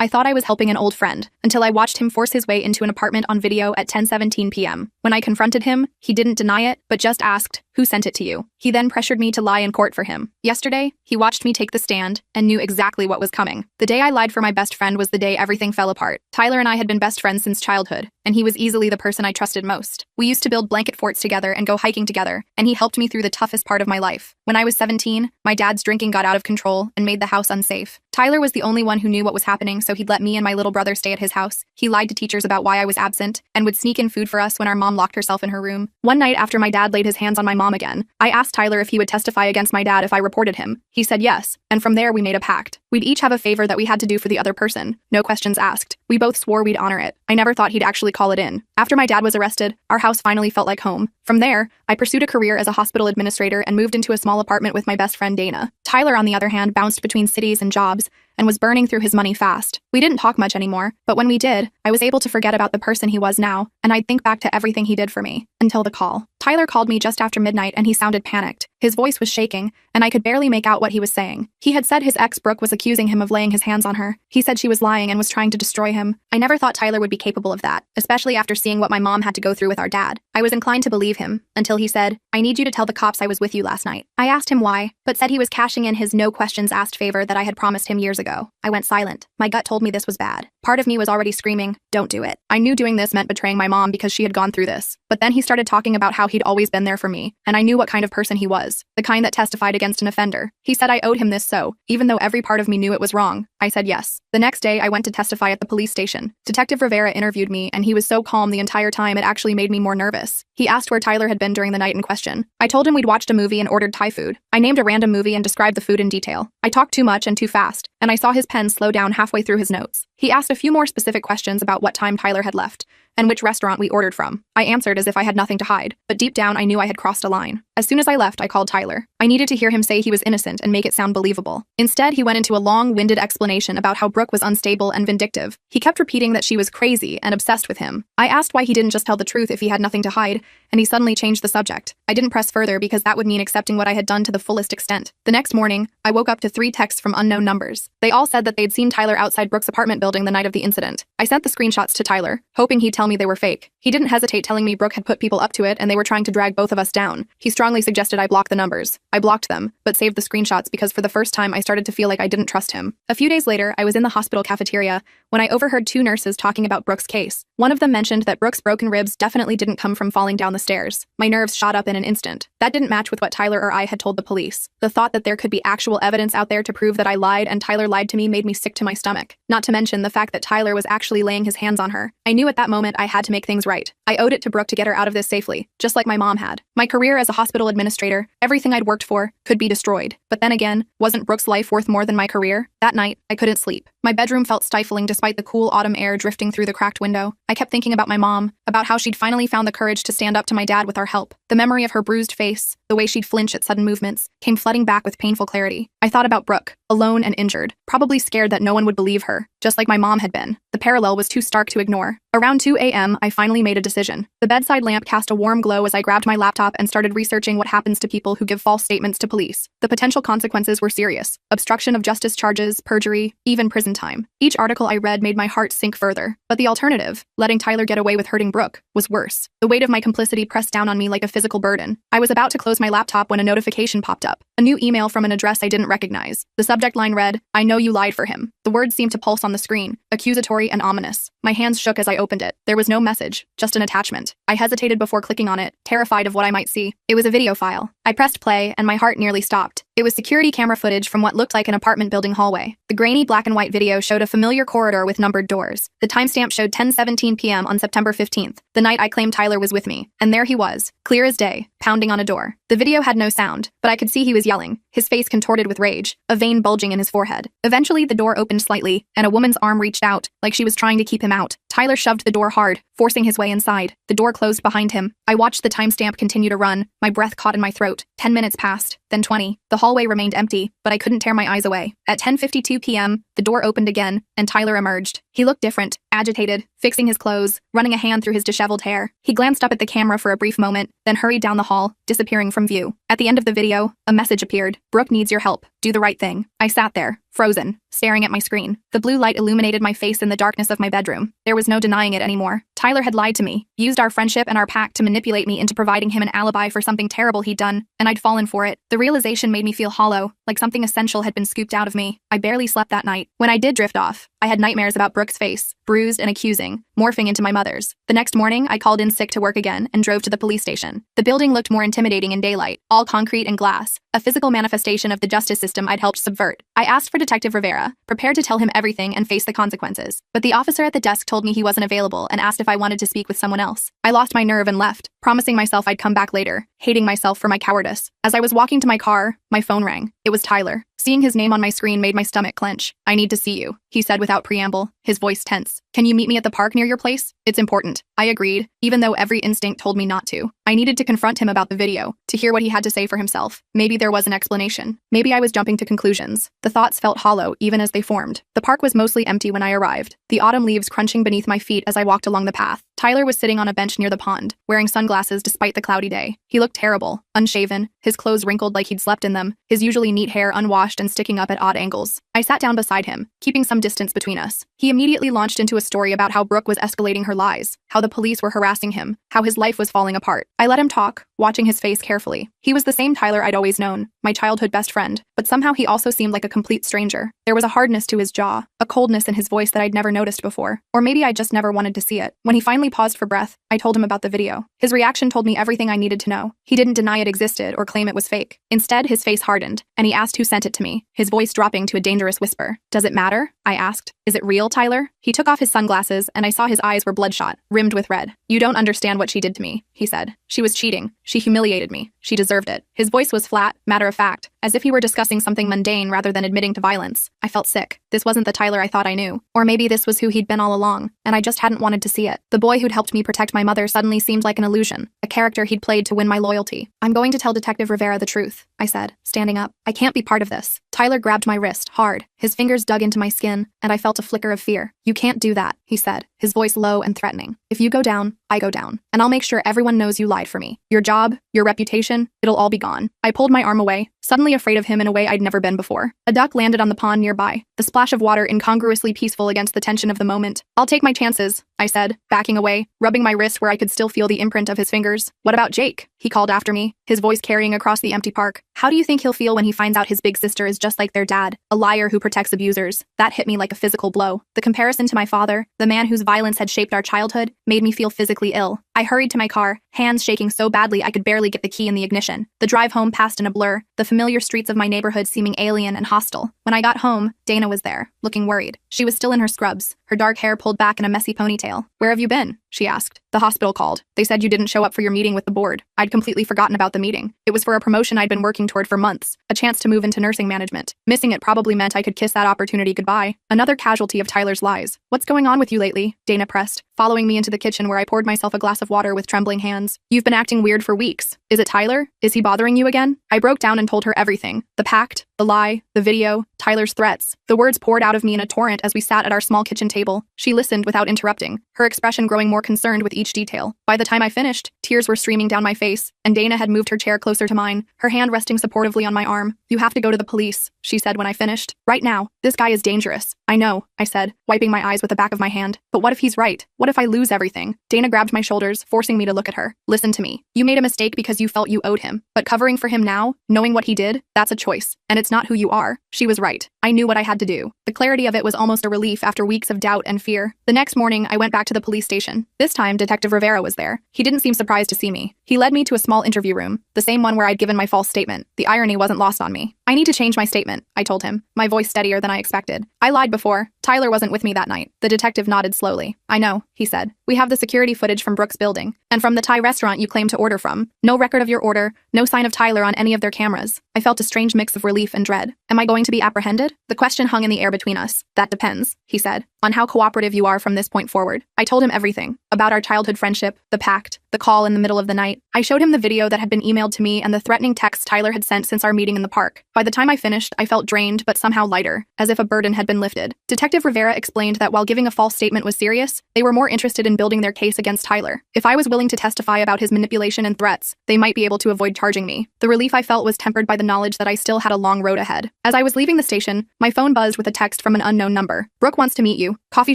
I thought I was helping an old friend, until I watched him force his way into an apartment on video at 10:17 p.m. When I confronted him, he didn't deny it, but just asked, "Who sent it to you?" He then pressured me to lie in court for him. Yesterday, he watched me take the stand and knew exactly what was coming. The day I lied for my best friend was the day everything fell apart. Tyler and I had been best friends since childhood, and he was easily the person I trusted most. We used to build blanket forts together and go hiking together, and he helped me through the toughest part of my life. When I was 17, my dad's drinking got out of control and made the house unsafe. Tyler was the only one who knew what was happening, so he'd let me and my little brother stay at his house. He lied to teachers about why I was absent and would sneak in food for us when our mom locked herself in her room. One night after my dad laid his hands on my mom again, I asked Tyler if he would testify against my dad if I reported him. He said yes, and from there we made a pact. We'd each have a favor that we had to do for the other person, no questions asked. We both swore we'd honor it. I never thought he'd actually call it in. After my dad was arrested, our house finally felt like home. From there, I pursued a career as a hospital administrator and moved into a small apartment with my best friend Dana. Tyler, on the other hand, bounced between cities and jobs and was burning through his money fast. We didn't talk much anymore, but when we did, I was able to forget about the person he was now, and I'd think back to everything he did for me, until the call. Tyler called me just after midnight and he sounded panicked. His voice was shaking, and I could barely make out what he was saying. He had said his ex Brooke was accusing him of laying his hands on her. He said she was lying and was trying to destroy him. I never thought Tyler would be capable of that, especially after seeing what my mom had to go through with our dad. I was inclined to believe him, until he said, "I need you to tell the cops I was with you last night." I asked him why, but said he was cashing in his no questions asked favor that I had promised him years ago. I went silent. My gut told me this was bad. Part of me was already screaming, "Don't do it." I knew doing this meant betraying my mom because she had gone through this. But then he started talking about how he'd always been there for me, and I knew what kind of person he was, the kind that testified against an offender. He said I owed him this, so, even though every part of me knew it was wrong, I said yes. The next day, I went to testify at the police station. Detective Rivera interviewed me, and he was so calm the entire time it actually made me more nervous. He asked where Tyler had been during the night in question. I told him we'd watched a movie and ordered Thai food. I named a random movie and described the food in detail. I talked too much and too fast, and I saw his pen slow down halfway through his notes. He asked a few more specific questions about what time Tyler had left, and which restaurant we ordered from. I answered as if I had nothing to hide, but deep down I knew I had crossed a line. As soon as I left, I called Tyler. I needed to hear him say he was innocent and make it sound believable. Instead, he went into a long-winded explanation about how Brooke was unstable and vindictive. He kept repeating that she was crazy and obsessed with him. I asked why he didn't just tell the truth if he had nothing to hide, and he suddenly changed the subject. I didn't press further because that would mean accepting what I had done to the fullest extent. The next morning, I woke up to 3 texts from unknown numbers. They all said that they'd seen Tyler outside Brooke's apartment building the night of the incident. I sent the screenshots to Tyler, hoping he'd tell me they were fake. He didn't hesitate telling me Brooke had put people up to it and they were trying to drag both of us down. He strongly suggested I block the numbers. I blocked them, but saved the screenshots because for the first time I started to feel like I didn't trust him. A few days later, I was in the hospital cafeteria when I overheard 2 nurses talking about Brooke's case. One of them mentioned that Brooke's broken ribs definitely didn't come from falling down the stairs. My nerves shot up in an instant. That didn't match with what Tyler or I had told the police. The thought that there could be actual evidence out there to prove that I lied and Tyler lied to me made me sick to my stomach. Not to mention the fact that Tyler was actually laying his hands on her. I knew at that moment I had to make things right. I owed it to Brooke to get her out of this safely, just like my mom had. My career as a hospital administrator, everything I'd worked for, could be destroyed. But then again, wasn't Brooke's life worth more than my career? That night, I couldn't sleep. My bedroom felt stifling despite the cool autumn air drifting through the cracked window. I kept thinking about my mom, about how she'd finally found the courage to stand up to my dad with our help. The memory of her bruised face, the way she'd flinch at sudden movements, came flooding back with painful clarity. I thought about Brooke, alone and injured, probably scared that no one would believe her, just like my mom had been. The parallel was too stark to ignore. Around 2 a.m., I finally made a decision. The bedside lamp cast a warm glow as I grabbed my laptop and started researching what happens to people who give false statements to police. The potential consequences were serious: obstruction of justice charges, perjury, even prison time. Each article I read made my heart sink further. But the alternative, letting Tyler get away with hurting Brooke, was worse. The weight of my complicity pressed down on me like a physical burden. I was about to close my laptop when a notification popped up. A new email from an address I didn't recognize. The subject line read, "I know you lied for him." The words seemed to pulse on the screen, accusatory and ominous. My hands shook as I opened it. There was no message, just an attachment. I hesitated before clicking on it, terrified of what I might see. It was a video file. I pressed play, and my heart nearly stopped. It was security camera footage from what looked like an apartment building hallway. The grainy black and white video showed a familiar corridor with numbered doors. The timestamp showed 10:17 p.m. on September 15th, the night I claimed Tyler was with me. And there he was, clear as day, pounding on a door. The video had no sound, but I could see he was yelling, his face contorted with rage, a vein bulging in his forehead. Eventually, the door opened slightly, and a woman's arm reached out, like she was trying to keep him out. Tyler shoved the door hard, forcing his way inside. The door closed behind him. I watched the timestamp continue to run, my breath caught in my throat. 10 minutes passed, then 20. The hallway remained empty, but I couldn't tear my eyes away. At 10:52 p.m., the door opened again, and Tyler emerged. He looked different, agitated, fixing his clothes, running a hand through his disheveled hair. He glanced up at the camera for a brief moment, then hurried down the hall, disappearing from view. At the end of the video, a message appeared. Brooke needs your help. Do the right thing. I sat there, frozen, staring at my screen. The blue light illuminated my face in the darkness of my bedroom. There was no denying it anymore. Tyler had lied to me, used our friendship and our pact to manipulate me into providing him an alibi for something terrible he'd done, and I'd fallen for it. The realization made me feel hollow, like something essential had been scooped out of me. I barely slept that night. When I did drift off, I had nightmares about Brooke's face, bruised and accusing, morphing into my mother's. The next morning, I called in sick to work again and drove to the police station. The building looked more intimidating in daylight, all concrete and glass, a physical manifestation of the justice system I'd helped subvert. I asked for Detective Rivera, prepared to tell him everything and face the consequences. But the officer at the desk told me he wasn't available and asked if I wanted to speak with someone else. I lost my nerve and left, promising myself I'd come back later, hating myself for my cowardice. As I was walking to my car, my phone rang. It was Tyler. Seeing his name on my screen made my stomach clench. "I need to see you," he said without preamble, his voice tense. "Can you meet me at the park near your place? It's important." I agreed, even though every instinct told me not to. I needed to confront him about the video, to hear what he had to say for himself. Maybe there was an explanation. Maybe I was jumping to conclusions. The thoughts felt hollow even as they formed. The park was mostly empty when I arrived, the autumn leaves crunching beneath my feet as I walked along the path. Tyler was sitting on a bench near the pond, wearing sunglasses despite the cloudy day. He looked terrible, unshaven, his clothes wrinkled like he'd slept in them, his usually neat hair unwashed and sticking up at odd angles. I sat down beside him, keeping some distance between us. He immediately launched into a story about how Brooke was escalating her lies, how the police were harassing him, how his life was falling apart. I let him talk, watching his face carefully. He was the same Tyler I'd always known, my childhood best friend, but somehow he also seemed like a complete stranger. There was a hardness to his jaw, a coldness in his voice that I'd never noticed before. Or maybe I just never wanted to see it. When he finally paused for breath, I told him about the video. His reaction told me everything I needed to know. He didn't deny it existed or claim it was fake. Instead, his face hardened, and he asked who sent it to me, his voice dropping to a dangerous whisper. "Does it matter?" I asked. "Is it real, Tyler?" He took off his sunglasses, and I saw his eyes were bloodshot, rimmed with red. "You don't understand what she did to me," he said. "She was cheating. She humiliated me. She deserved it." His voice was flat, matter-of-fact, as if he were discussing something mundane rather than admitting to violence. I felt sick. This wasn't the Tyler I thought I knew. Or maybe this was who he'd been all along, and I just hadn't wanted to see it. The boy who'd helped me protect my mother suddenly seemed like an illusion, a character he'd played to win my loyalty. "I'm going to tell Detective Rivera the truth," I said, standing up. "I can't be part of this." Tyler grabbed my wrist, hard. His fingers dug into my skin, and I felt a flicker of fear. "You can't do that," he said, his voice low and threatening. "If you go down, I go down. And I'll make sure everyone knows you lied for me. Your job, your reputation, it'll all be gone." I pulled my arm away, suddenly afraid of him in a way I'd never been before. A duck landed on the pond nearby, the splash of water incongruously peaceful against the tension of the moment. "I'll take my chances," I said, backing away, rubbing my wrist where I could still feel the imprint of his fingers. "What about Jake?" he called after me, his voice carrying across the empty park. "How do you think he'll feel when he finds out his big sister is just like their dad, a liar who protects abusers?" That hit me like a physical blow. The comparison to my father, the man whose violence had shaped our childhood, made me feel physically ill. I hurried to my car, hands shaking so badly I could barely get the key in the ignition. The drive home passed in a blur, the familiar streets of my neighborhood seeming alien and hostile. When I got home, Dana was there, looking worried. She was still in her scrubs, her dark hair pulled back in a messy ponytail. "Where have you been?" she asked. "The hospital called. They said you didn't show up for your meeting with the board." I'd completely forgotten about the meeting. It was for a promotion I'd been working toward for months, a chance to move into nursing management. Missing it probably meant I could kiss that opportunity goodbye. Another casualty of Tyler's lies. "What's going on with you lately?" Dana pressed, following me into the kitchen where I poured myself a glass of water with trembling hands. "You've been acting weird for weeks. Is it Tyler? Is he bothering you again?" I broke down and told her everything. The pact, the lie, the video, Tyler's threats. The words poured out of me in a torrent as we sat at our small kitchen table. She listened without interrupting, her expression growing more concerned with each detail. By the time I finished, tears were streaming down my face, and Dana had moved her chair closer to mine, her hand resting supportively on my arm. "You have to go to the police," she said when I finished. "Right now. This guy is dangerous." "I know," I said, wiping my eyes with the back of my hand. "But what if he's right? What if I lose everything?" Dana grabbed my shoulders, forcing me to look at her. "Listen to me. You made a mistake because you felt you owed him. But covering for him now, knowing what he did, that's a choice. And it's not who you are." She was right. I knew what I had to do. The clarity of it was almost a relief after weeks of doubt and fear. The next morning, I went back to the police station. This time, Detective Rivera was there. He didn't seem surprised to see me. He led me to a small interview room, the same one where I'd given my false statement. The irony wasn't lost on me. "I need to change my statement," I told him, my voice steadier than I expected. "I lied before. Tyler wasn't with me that night." The detective nodded slowly. "I know," he said. "We have the security footage from Brooke's building, and from the Thai restaurant you claim to order from. No record of your order, no sign of Tyler on any of their cameras." I felt a strange mix of relief and dread. Am I going to be apprehended? The question hung in the air between us. "That depends," he said. on how cooperative you are from this point forward. I told him everything about our childhood friendship, the pact, the call in the middle of the night. I showed him the video that had been emailed to me and the threatening texts Tyler had sent since our meeting in the park. By the time I finished, I felt drained but somehow lighter, as if a burden had been lifted. Detective Rivera explained that while giving a false statement was serious, they were more interested in building their case against Tyler. If I was willing to testify about his manipulation and threats, they might be able to avoid charging me. The relief I felt was tempered by the knowledge that I still had a long road ahead. As I was leaving the station, my phone buzzed with a text from an unknown number. Brooke wants to meet you. Coffee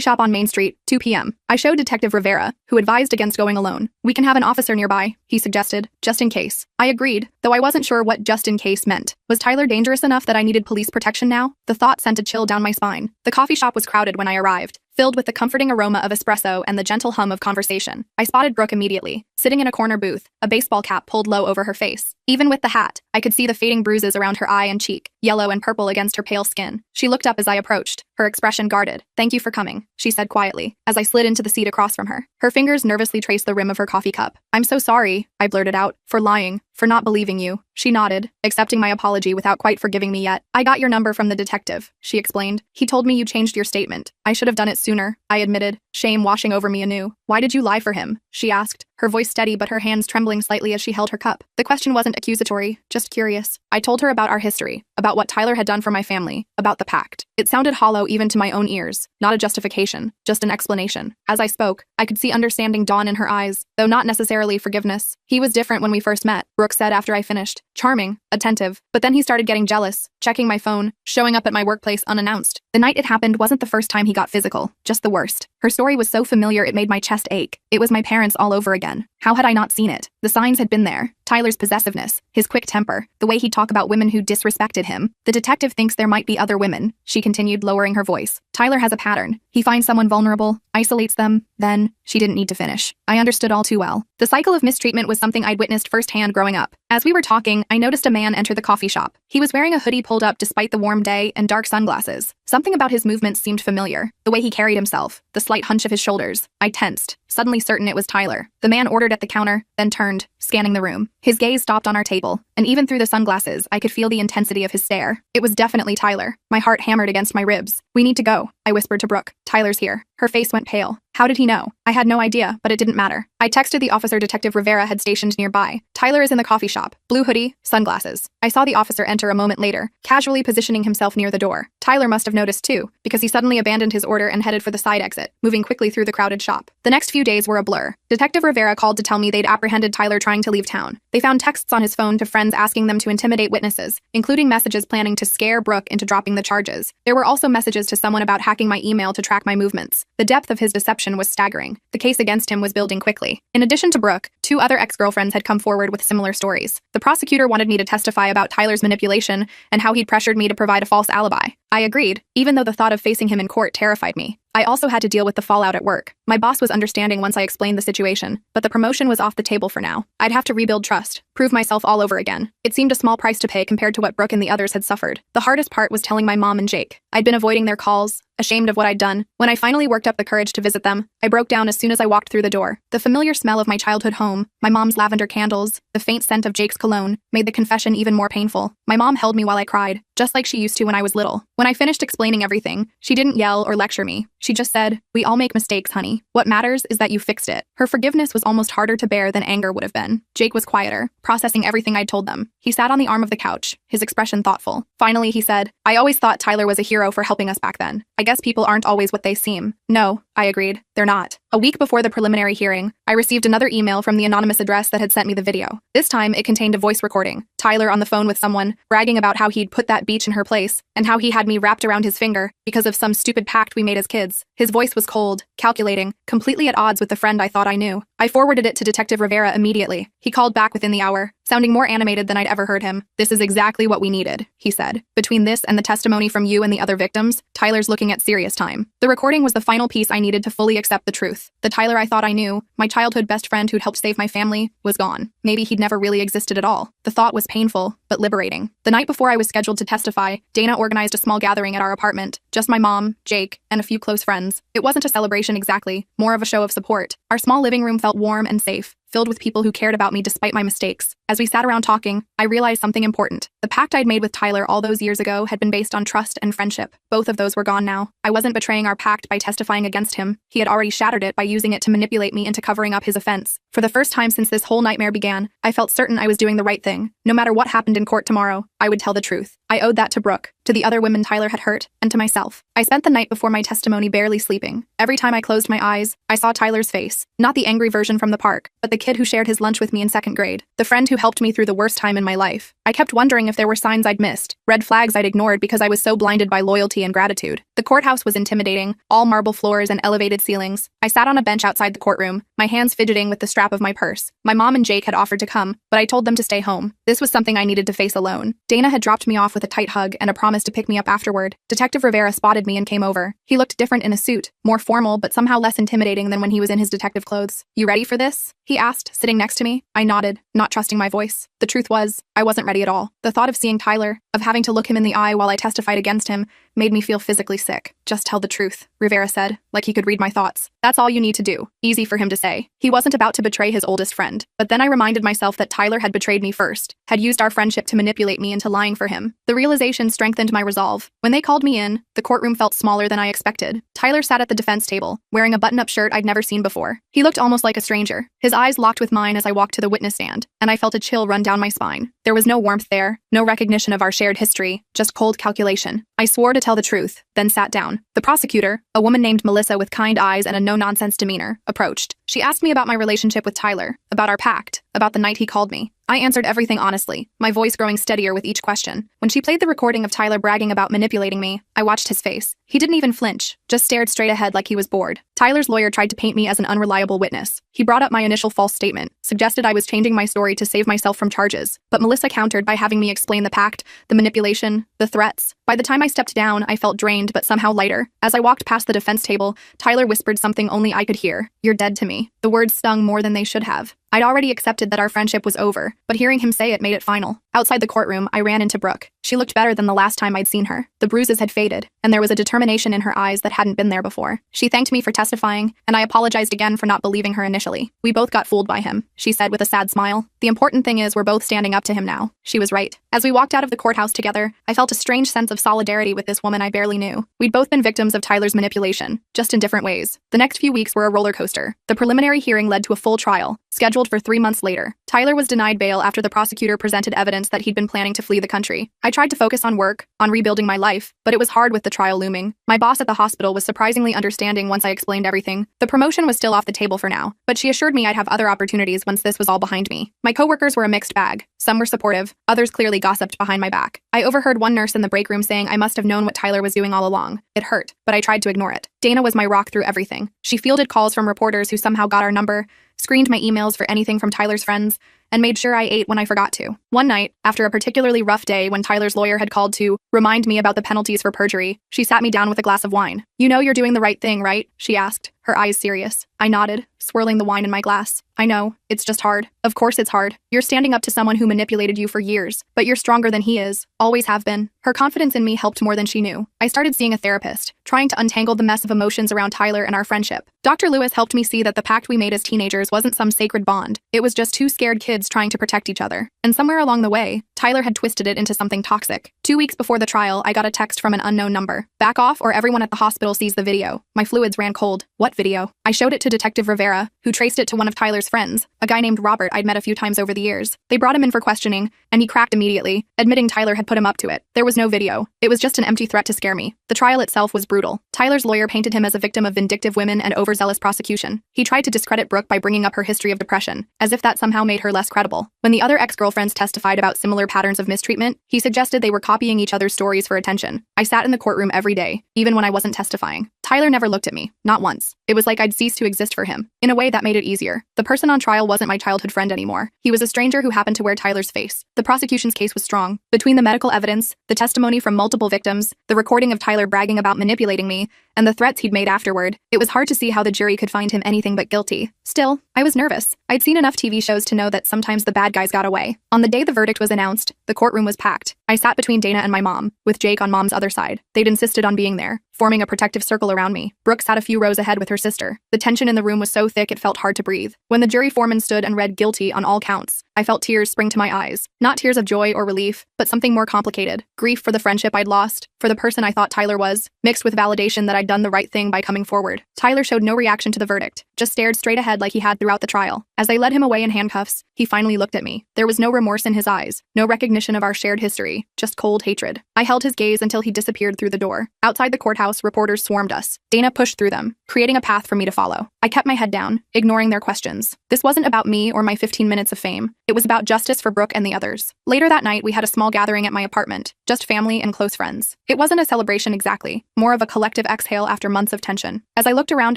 shop on Main Street, 2 p.m. I showed Detective Rivera, who advised against going alone. We can have an officer nearby, he suggested, just in case. I agreed, though I wasn't sure what just in case meant. Was Tyler dangerous enough that I needed police protection now? The thought sent a chill down my spine. The coffee shop was crowded when I arrived, filled with the comforting aroma of espresso and the gentle hum of conversation. I spotted Brooke immediately, sitting in a corner booth, a baseball cap pulled low over her face. Even with the hat, I could see the fading bruises around her eye and cheek, yellow and purple against her pale skin. She looked up as I approached, her expression guarded. "Thank you for coming," she said quietly, as I slid into the seat across from her. Her fingers nervously traced the rim of her coffee cup. "I'm so sorry," I blurted out, "for lying, for not believing you." She nodded, accepting my apology without quite forgiving me yet. "I got your number from the detective," she explained. "He told me you changed your statement. I should have done it sooner," I admitted, shame washing over me anew. "Why did you lie for him?" she asked, her voice steady but her hands trembling slightly as she held her cup. The question wasn't accusatory, just curious. I told her about our history, about what Tyler had done for my family, about the pact. It sounded hollow even to my own ears, not a justification, just an explanation. As I spoke, I could see understanding dawn in her eyes, though not necessarily forgiveness. "He was different when we first met," Brooke said after I finished. "Charming, attentive, but then he started getting jealous, checking my phone, showing up at my workplace unannounced. The night it happened wasn't the first time he got physical, just the worst." Her story was so familiar it made my chest ache. It was my parents all over again. How had I not seen it? The signs had been there. Tyler's possessiveness, his quick temper, the way he'd talk about women who disrespected him. "The detective thinks there might be other women," she continued, lowering her voice. "Tyler has a pattern. He finds someone vulnerable, isolates them, then..." She didn't need to finish. I understood all too well. The cycle of mistreatment was something I'd witnessed firsthand growing up. As we were talking, I noticed a man enter the coffee shop. He was wearing a hoodie pulled up despite the warm day and dark sunglasses. Something about his movements seemed familiar. The way he carried himself, the slight hunch of his shoulders. I tensed, suddenly certain it was Tyler. The man ordered at the counter, then turned, scanning the room. His gaze stopped on our table, and even through the sunglasses, I could feel the intensity of his stare. It was definitely Tyler. My heart hammered against my ribs. "We need to go," I whispered to Brooke. "Tyler's here." Her face went pale. How did he know? I had no idea, but it didn't matter. I texted the officer Detective Rivera had stationed nearby. "Tyler is in the coffee shop. Blue hoodie, sunglasses." I saw the officer enter a moment later, casually positioning himself near the door. Tyler must have noticed too, because he suddenly abandoned his order and headed for the side exit, moving quickly through the crowded shop. The next few days were a blur. Detective Rivera called to tell me they'd apprehended Tyler trying to leave town. They found texts on his phone to friends asking them to intimidate witnesses, including messages planning to scare Brooke into dropping the charges. There were also messages to someone about hacking my email to track my movements. The depth of his deception was staggering. The case against him was building quickly. In addition to Brooke, 2 other ex-girlfriends had come forward with similar stories. The prosecutor wanted me to testify about Tyler's manipulation and how he'd pressured me to provide a false alibi. I agreed, even though the thought of facing him in court terrified me. I also had to deal with the fallout at work. My boss was understanding once I explained the situation, but the promotion was off the table for now. I'd have to rebuild trust, prove myself all over again. It seemed a small price to pay compared to what Brooke and the others had suffered. The hardest part was telling my mom and Jake. I'd been avoiding their calls, ashamed of what I'd done. When I finally worked up the courage to visit them, I broke down as soon as I walked through the door. The familiar smell of my childhood home, my mom's lavender candles, the faint scent of Jake's cologne, made the confession even more painful. My mom held me while I cried, just like she used to when I was little. When I finished explaining everything, she didn't yell or lecture me. She just said, "We all make mistakes, honey. What matters is that you fixed it." Her forgiveness was almost harder to bear than anger would have been. Jake was quieter, processing everything I'd told them. He sat on the arm of the couch, his expression thoughtful. Finally, he said, "I always thought Tyler was a hero for helping us back then. I guess people aren't always what they seem." "No," I agreed. "They're not." A week before the preliminary hearing, I received another email from the anonymous address that had sent me the video. This time, it contained a voice recording. Tyler on the phone with someone, bragging about how he'd put that beach in her place, and how he had me wrapped around his finger because of some stupid pact we made as kids. His voice was cold, calculating, completely at odds with the friend I thought I knew. I forwarded it to Detective Rivera immediately. He called back within the hour, sounding more animated than I'd ever heard him. "This is exactly what we needed," he said. "Between this and the testimony from you and the other victims, Tyler's looking at serious time." The recording was the final piece I needed to fully accept the truth. The Tyler I thought I knew, my childhood best friend who'd helped save my family, was gone. Maybe he'd never really existed at all. The thought was painful, but liberating. The night before I was scheduled to testify, Dana organized a small gathering at our apartment. Just my mom, Jake, and a few close friends. It wasn't a celebration exactly, more of a show of support. Our small living room felt warm and safe, filled with people who cared about me despite my mistakes. As we sat around talking, I realized something important. The pact I'd made with Tyler all those years ago had been based on trust and friendship. Both of those were gone now. I wasn't betraying our pact by testifying against him. He had already shattered it by using it to manipulate me into covering up his offense. For the first time since this whole nightmare began, I felt certain I was doing the right thing. No matter what happened in court tomorrow, I would tell the truth. I owed that to Brooke, to the other women Tyler had hurt, and to myself. I spent the night before my testimony barely sleeping. Every time I closed my eyes, I saw Tyler's face. Not the angry version from the park, but the kid who shared his lunch with me in second grade. The friend who helped me through the worst time in my life. I kept wondering if there were signs I'd missed, red flags I'd ignored because I was so blinded by loyalty and gratitude. The courthouse was intimidating, all marble floors and elevated ceilings. I sat on a bench outside the courtroom, my hands fidgeting with the strap of my purse. My mom and Jake had offered to come, but I told them to stay home. This was something I needed to face alone. Dana had dropped me off with a tight hug and a promise to pick me up afterward. Detective Rivera spotted me and came over. He looked different in a suit, more formal but somehow less intimidating than when he was in his detective clothes. "You ready for this?" he asked, sitting next to me. I nodded, not trusting my voice. The truth was, I wasn't ready at all. The thought of seeing Tyler, of having to look him in the eye while I testified against him, made me feel physically sick. "Just tell the truth," Rivera said, like he could read my thoughts. "That's all you need to do." Easy for him to say. He wasn't about to betray his oldest friend. But then I reminded myself that Tyler had betrayed me first, had used our friendship to manipulate me into lying for him. The realization strengthened my resolve. When they called me in, the courtroom felt smaller than I expected. Tyler sat at the defense table, wearing a button-up shirt I'd never seen before. He looked almost like a stranger. His eyes locked with mine as I walked to the witness stand, and I felt a chill run down my spine. There was no warmth there, no recognition of our shared history, just cold calculation. I swore to tell the truth, then sat down. The prosecutor, a woman named Melissa with kind eyes and a no-nonsense demeanor, approached. She asked me about my relationship with Tyler, about our pact, about the night he called me. I answered everything honestly, my voice growing steadier with each question. When she played the recording of Tyler bragging about manipulating me, I watched his face. He didn't even flinch, just stared straight ahead like he was bored. Tyler's lawyer tried to paint me as an unreliable witness. He brought up my initial false statement, suggested I was changing my story to save myself from charges. But Melissa countered by having me explain the pact, the manipulation, the threats. By the time I stepped down, I felt drained but somehow lighter. As I walked past the defense table, Tyler whispered something only I could hear. "You're dead to me." The words stung more than they should have. I'd already accepted that our friendship was over, but hearing him say it made it final. Outside the courtroom, I ran into Brooke. She looked better than the last time I'd seen her. The bruises had faded, and there was a determination in her eyes that hadn't been there before. She thanked me for testifying, and I apologized again for not believing her initially. "We both got fooled by him," she said with a sad smile. "The important thing is we're both standing up to him now." She was right. As we walked out of the courthouse together, I felt a strange sense of solidarity with this woman I barely knew. We'd both been victims of Tyler's manipulation, just in different ways. The next few weeks were a roller coaster. The preliminary hearing led to a full trial, scheduled for 3 months later. Tyler was denied bail after the prosecutor presented evidence that he'd been planning to flee the country. I tried to focus on work, on rebuilding my life, but it was hard with the trial looming. My boss at the hospital was surprisingly understanding once I explained everything. The promotion was still off the table for now, but she assured me I'd have other opportunities once this was all behind me. My coworkers were a mixed bag. Some were supportive, others clearly gossiped behind my back. I overheard one nurse in the break room saying I must have known what Tyler was doing all along. It hurt, but I tried to ignore it. Dana was my rock through everything. She fielded calls from reporters who somehow got our number, screened my emails for anything from Tyler's friends, and made sure I ate when I forgot to. One night, after a particularly rough day when Tyler's lawyer had called to remind me about the penalties for perjury, she sat me down with a glass of wine. "You know you're doing the right thing, right?" she asked, her eyes serious. I nodded, swirling the wine in my glass. "I know, it's just hard." "Of course it's hard. You're standing up to someone who manipulated you for years, but you're stronger than he is, always have been." Her confidence in me helped more than she knew. I started seeing a therapist, trying to untangle the mess of emotions around Tyler and our friendship. Dr. Lewis helped me see that the pact we made as teenagers wasn't some sacred bond. It was just two scared kids trying to protect each other. And somewhere along the way, Tyler had twisted it into something toxic. 2 weeks before the trial, I got a text from an unknown number. "Back off or everyone at the hospital sees the video." My fluids ran cold. "What video?" I showed it to Detective Rivera, who traced it to one of Tyler's friends, a guy named Robert I'd met a few times over the years. They brought him in for questioning, and he cracked immediately, admitting Tyler had put him up to it. There was no video. It was just an empty threat to scare me. The trial itself was brutal. Tyler's lawyer painted him as a victim of vindictive women and overzealous prosecution. He tried to discredit Brooke by bringing up her history of depression, as if that somehow made her less credible. When the other ex-girlfriends testified about similar patterns of mistreatment, he suggested they were copying each other's stories for attention. I sat in the courtroom every day, even when I wasn't testifying. Tyler never looked at me, not once. It was like I'd ceased to exist for him. In a way that made it easier. The person on trial wasn't my childhood friend anymore. He was a stranger who happened to wear Tyler's face. The prosecution's case was strong. Between the medical evidence, the testimony from multiple victims, the recording of Tyler bragging about manipulating me, and the threats he'd made afterward, it was hard to see how the jury could find him anything but guilty. Still, I was nervous. I'd seen enough TV shows to know that sometimes the bad guys got away. On the day the verdict was announced, the courtroom was packed. I sat between Dana and my mom, with Jake on mom's other side. They'd insisted on being there, forming a protective circle around me. Brooke sat a few rows ahead with her sister. The tension in the room was so thick it felt hard to breathe. When the jury foreman stood and read guilty on all counts, I felt tears spring to my eyes. Not tears of joy or relief, but something more complicated. Grief for the friendship I'd lost, for the person I thought Tyler was, mixed with validation that I'd done the right thing by coming forward. Tyler showed no reaction to the verdict, just stared straight ahead like he had throughout the trial. As they led him away in handcuffs, he finally looked at me. There was no remorse in his eyes, no recognition of our shared history, just cold hatred. I held his gaze until he disappeared through the door. Outside the courthouse, reporters swarmed us. Dana pushed through them, creating a path for me to follow. I kept my head down, ignoring their questions. This wasn't about me or my 15 minutes of fame. It was about justice for Brooke and the others. Later that night, we had a small gathering at my apartment, just family and close friends. It wasn't a celebration exactly, more of a collective exhale after months of tension. As I looked around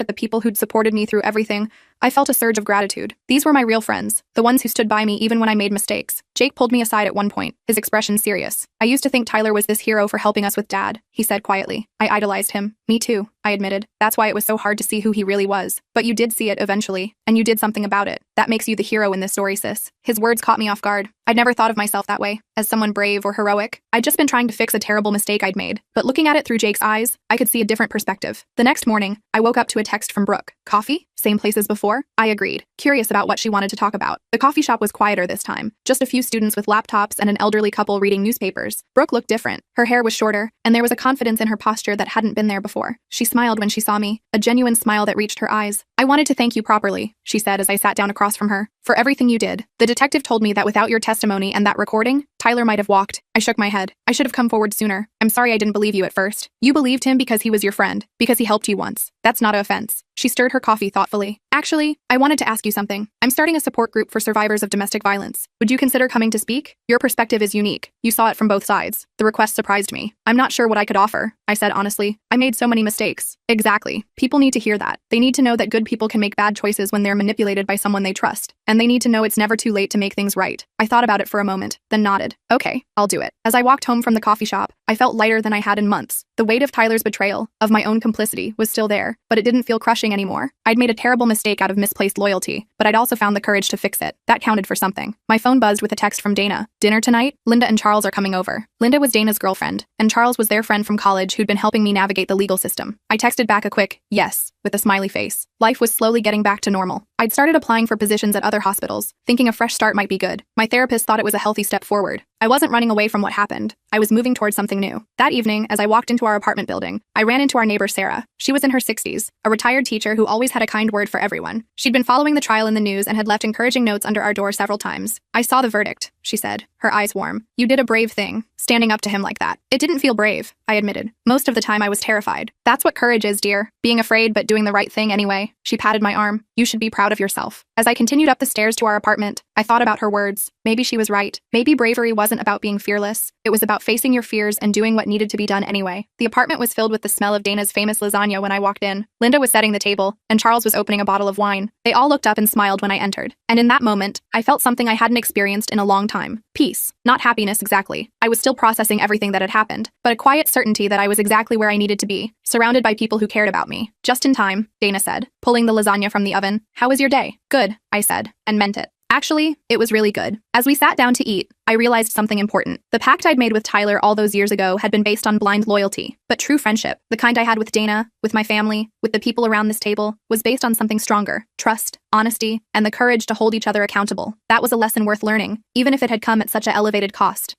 at the people who'd supported me through everything, I felt a surge of gratitude. These were my real friends, the ones who stood by me even when I made mistakes. Jake pulled me aside at one point, his expression serious. "I used to think Tyler was this hero for helping us with Dad," he said quietly. "I idolized him." "Me too," I admitted. "That's why it was so hard to see who he really was. But you did see it eventually, and you did something about it. That makes you the hero in this story, sis." His words caught me off guard. I'd never thought of myself that way, as someone brave or heroic. I'd just been trying to fix a terrible mistake I'd made. But looking at it through Jake's eyes, I could see a different perspective. The next morning, I woke up to a text from Brooke. "Coffee? Same place as before?" I agreed, curious about what she wanted to talk about. The coffee shop was quieter this time, just a few students with laptops and an elderly couple reading newspapers. Brooke looked different. Her hair was shorter, and there was a confidence in her posture that hadn't been there before. She smiled when she saw me, a genuine smile that reached her eyes. "I wanted to thank you properly," she said as I sat down across from her, "for everything you did. The detective told me that without your testimony and that recording, Tyler might have walked." I shook my head. "I should have come forward sooner. I'm sorry I didn't believe you at first. You believed him because he was your friend, because he helped you once. That's not an offense." She stirred her coffee thoughtfully. "Actually, I wanted to ask you something. I'm starting a support group for survivors of domestic violence. Would you consider coming to speak? Your perspective is unique. You saw it from both sides." The request surprised me. "I'm not sure what I could offer," I said honestly. "I made so many mistakes." "Exactly. People need to hear that. They need to know that good people can make bad choices when they're manipulated by someone they trust. And they need to know it's never too late to make things right." I thought about it for a moment, then nodded. "Okay, I'll do it." As I walked home from the coffee shop, I felt lighter than I had in months. The weight of Tyler's betrayal, of my own complicity, was still there, but it didn't feel crushing anymore. I'd made a terrible mistake out of misplaced loyalty, but I'd also found the courage to fix it. That counted for something. My phone buzzed with a text from Dana. "Dinner tonight? Linda and Charles are coming over." Linda was Dana's girlfriend, and Charles was their friend from college who'd been helping me navigate the legal system. I texted back a quick, "Yes," with a smiley face. Life was slowly getting back to normal. I'd started applying for positions at other hospitals, thinking a fresh start might be good. My therapist thought it was a healthy step forward. I wasn't running away from what happened. I was moving towards something new. That evening, as I walked into our apartment building, I ran into our neighbor Sarah. She was in her 60s, a retired teacher who always had a kind word for everyone. She'd been following the trial in the news and had left encouraging notes under our door several times. "I saw the verdict," she said, her eyes warm. "You did a brave thing, standing up to him like that." "It didn't feel brave," I admitted. "Most of the time I was terrified." "That's what courage is, dear. Being afraid but doing the right thing anyway." She patted my arm. "You should be proud of yourself." As I continued up the stairs to our apartment, I thought about her words. Maybe she was right. Maybe bravery wasn't about being fearless. It was about facing your fears and doing what needed to be done anyway. The apartment was filled with the smell of Dana's famous lasagna when I walked in. Linda was setting the table, and Charles was opening a bottle of wine. They all looked up and smiled when I entered. And in that moment, I felt something I hadn't experienced in a long time. Peace. Not happiness exactly. I was still processing everything that had happened, but a quiet certainty that I was exactly where I needed to be, surrounded by people who cared about me. "Just in time," Dana said, pulling the lasagna from the oven. "How was your day?" "Good," I said, and meant it. Actually, it was really good. As we sat down to eat, I realized something important. The pact I'd made with Tyler all those years ago had been based on blind loyalty, but true friendship, the kind I had with Dana, with my family, with the people around this table, was based on something stronger: trust, honesty, and the courage to hold each other accountable. That was a lesson worth learning, even if it had come at such an elevated cost.